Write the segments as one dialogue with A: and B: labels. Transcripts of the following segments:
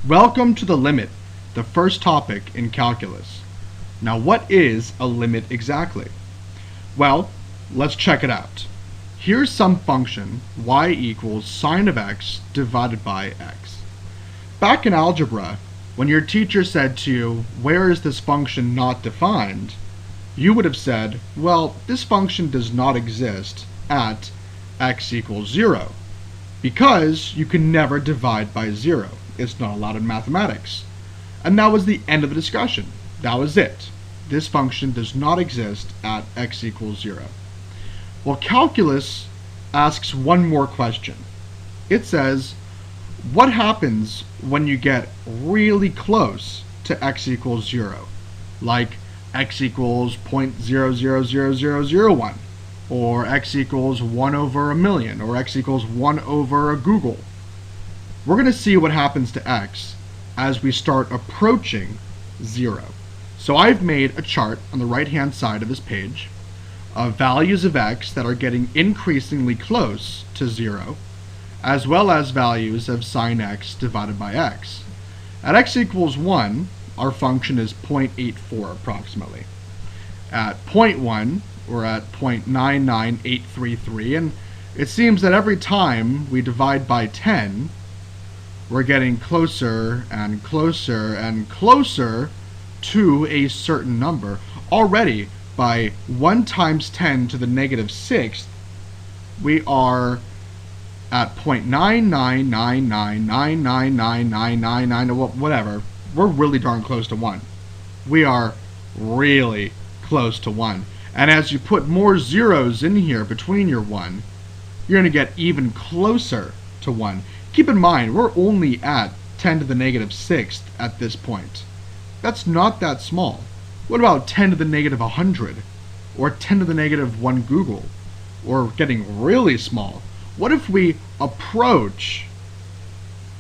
A: Welcome to the limit, the first topic in calculus. Now what is a limit exactly? Well, let's check it out. Here's some function, y equals sine of x divided by x. Back in algebra, when your teacher said to you, where is this function not defined? You would have said, well, this function does not exist at x equals 0, because you can never divide by 0. It's not allowed in mathematics. And that was the end of the discussion. That was it. This function does not exist at x equals 0. Well, calculus asks one more question. It says, what happens when you get really close to x equals 0? Like x equals 0.000001, or x equals 1 over a million, or x equals 1 over a Google. We're going to see what happens to x as we start approaching 0. So I've made a chart on the right hand side of this page of values of x that are getting increasingly close to 0, as well as values of sine x divided by x. At x equals 1, our function is 0.84 approximately. At 0.1, we're at 0.99833, and it seems that every time we divide by 10, we're getting closer and closer and closer to a certain number. Already, by 1 times 10 to the negative 6th, we are at 0.999999999, whatever. We're really darn close to 1. We are really close to 1. And as you put more zeros in here between your 1, you're going to get even closer to 1. Keep in mind, we're only at 10 to the negative 6th at this point. That's not that small. What about 10 to the negative 100? Or 10 to the negative 1 Google? Or getting really small? What if we approach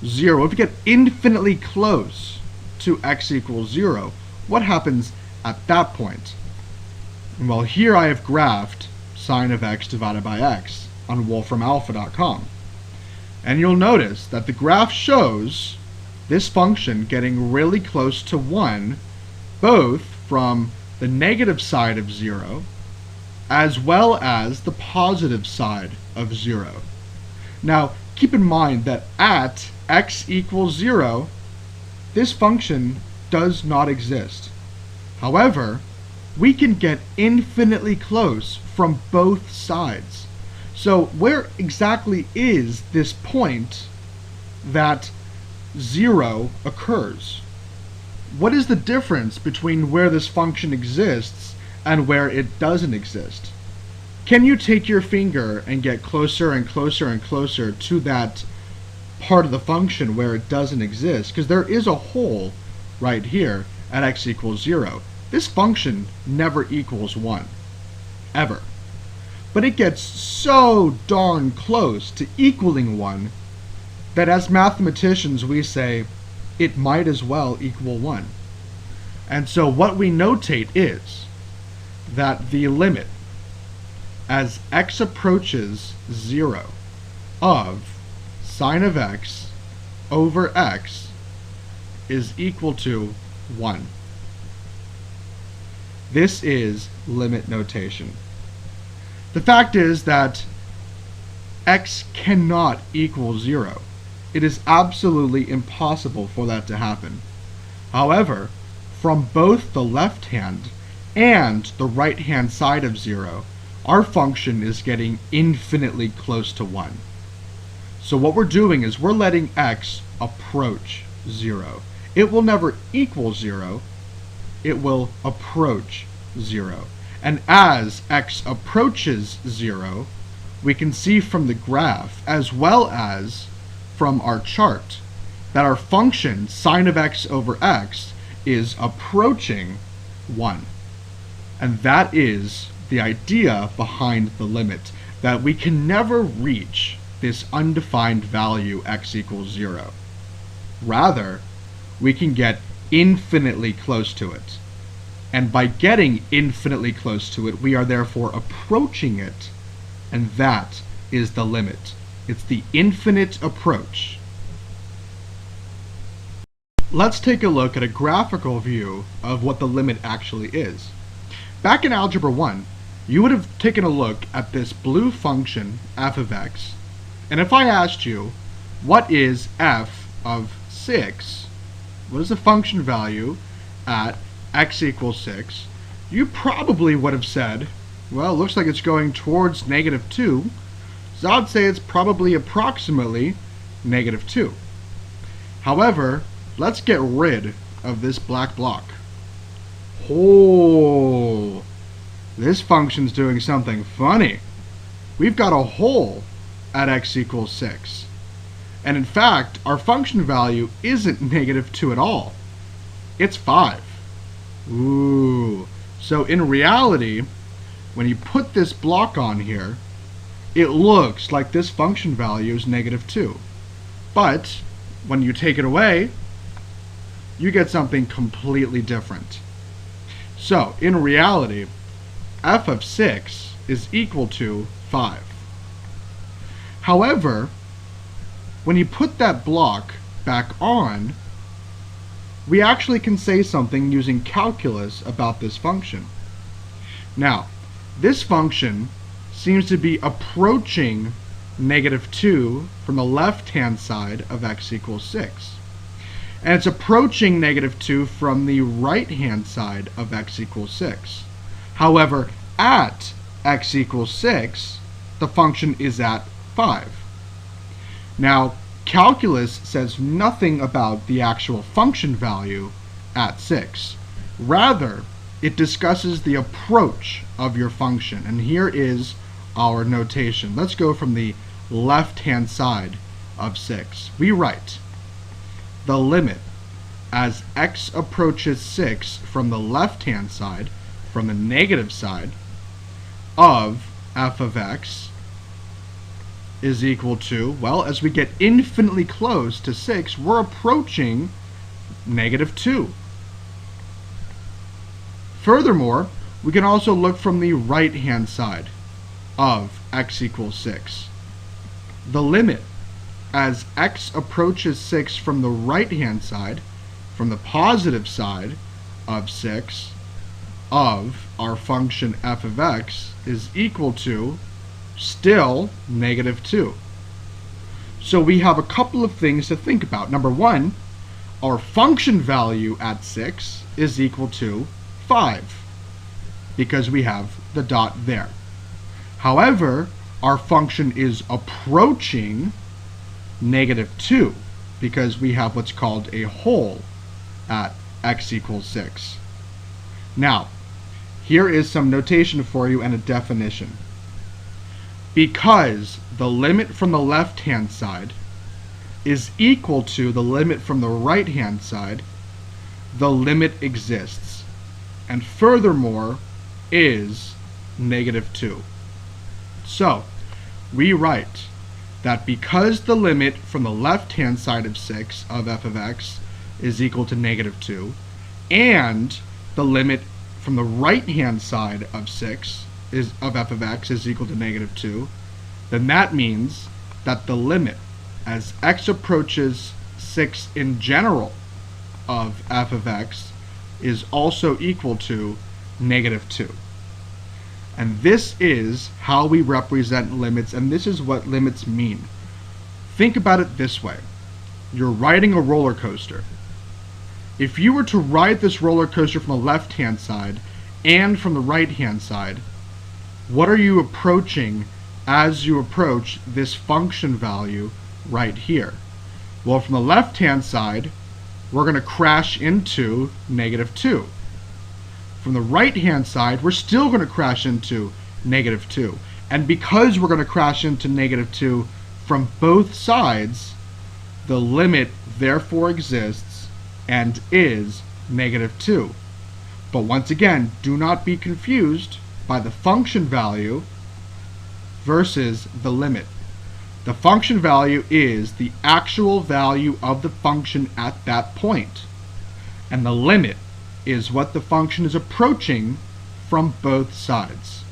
A: 0? If we get infinitely close to x equals 0, what happens at that point? Well, here I have graphed sine of x divided by x on wolframalpha.com. And you'll notice that the graph shows this function getting really close to 1, both from the negative side of 0 as well as the positive side of 0. Now, keep in mind that at x equals 0, this function does not exist. However, we can get infinitely close from both sides. So where exactly is this point that 0 occurs? What is the difference between where this function exists and where it doesn't exist? Can you take your finger and get closer and closer and closer to that part of the function where it doesn't exist? Because there is a hole right here at x equals 0. This function never equals 1, ever. But it gets so darn close to equaling 1 that as mathematicians we say it might as well equal 1. And so what we notate is that the limit as x approaches 0 of sine of x over x is equal to 1. This is limit notation. The fact is that x cannot equal 0. It is absolutely impossible for that to happen. However, from both the left hand and the right hand side of 0, our function is getting infinitely close to 1. So what we're doing is we're letting x approach 0. It will never equal 0. It will approach 0. And as x approaches 0, we can see from the graph, as well as from our chart, that our function, sine of x over x, is approaching 1. And that is the idea behind the limit, that we can never reach this undefined value x equals 0. Rather, we can get infinitely close to it. And by getting infinitely close to it, we are therefore approaching it, and that is the limit. It's the infinite approach. let's take a look at a graphical view of what the limit actually is. Back in Algebra 1, you would have taken a look at this blue function, f of x, and if I asked you, what is f of 6, what is the function value at x equals 6, you probably would have said, well, it looks like it's going towards -2, so I'd say it's probably approximately -2. However, let's get rid of this black block. Oh, this function's doing something funny. We've got a hole at x equals 6. And in fact, our function value isn't -2 at all. It's 5. Ooh. So in reality, when you put this block on here, it looks like this function value is -2. But when you take it away, you get something completely different. So in reality, f of 6 is equal to 5. However, when you put that block back on, we actually can say something using calculus about this function. Now, this function seems to be approaching -2 from the left-hand side of x equals 6. And it's approaching -2 from the right-hand side of x equals 6. However, at x equals 6, the function is at 5. Now, calculus says nothing about the actual function value at 6. Rather, it discusses the approach of your function. And here is our notation. Let's go from the left-hand side of 6. We write the limit as x approaches 6 from the left-hand side, from the negative side, of f of x is equal to, well, as we get infinitely close to 6, we're approaching -2. Furthermore, we can also look from the right-hand side of x equals 6. The limit as x approaches 6 from the right-hand side, from the positive side of 6, of our function f of x is equal to still -2. So we have a couple of things to think about. Number one, our function value at 6 is equal to 5 because we have the dot there. However, our function is approaching -2 because we have what's called a hole at x equals 6. Now, here is some notation for you and a definition. Because the limit from the left-hand side is equal to the limit from the right-hand side, the limit exists, and furthermore is -2. So, we write that because the limit from the left-hand side of 6 of f of x is equal to -2, and the limit from the right-hand side of 6 of f of x is equal to -2, then that means that the limit as x approaches 6 in general of f of x is also equal to -2. And this is how we represent limits, and this is what limits mean. Think about it this way. You're riding a roller coaster. If you were to ride this roller coaster from the left-hand side and from the right-hand side, what are you approaching as you approach this function value right here? Well, from the left-hand side, we're going to crash into -2. From the right-hand side, we're still going to crash into -2. And because we're going to crash into -2 from both sides, the limit therefore exists and is -2. But once again, do not be confused by the function value versus the limit. The function value is the actual value of the function at that point, and the limit is what the function is approaching from both sides.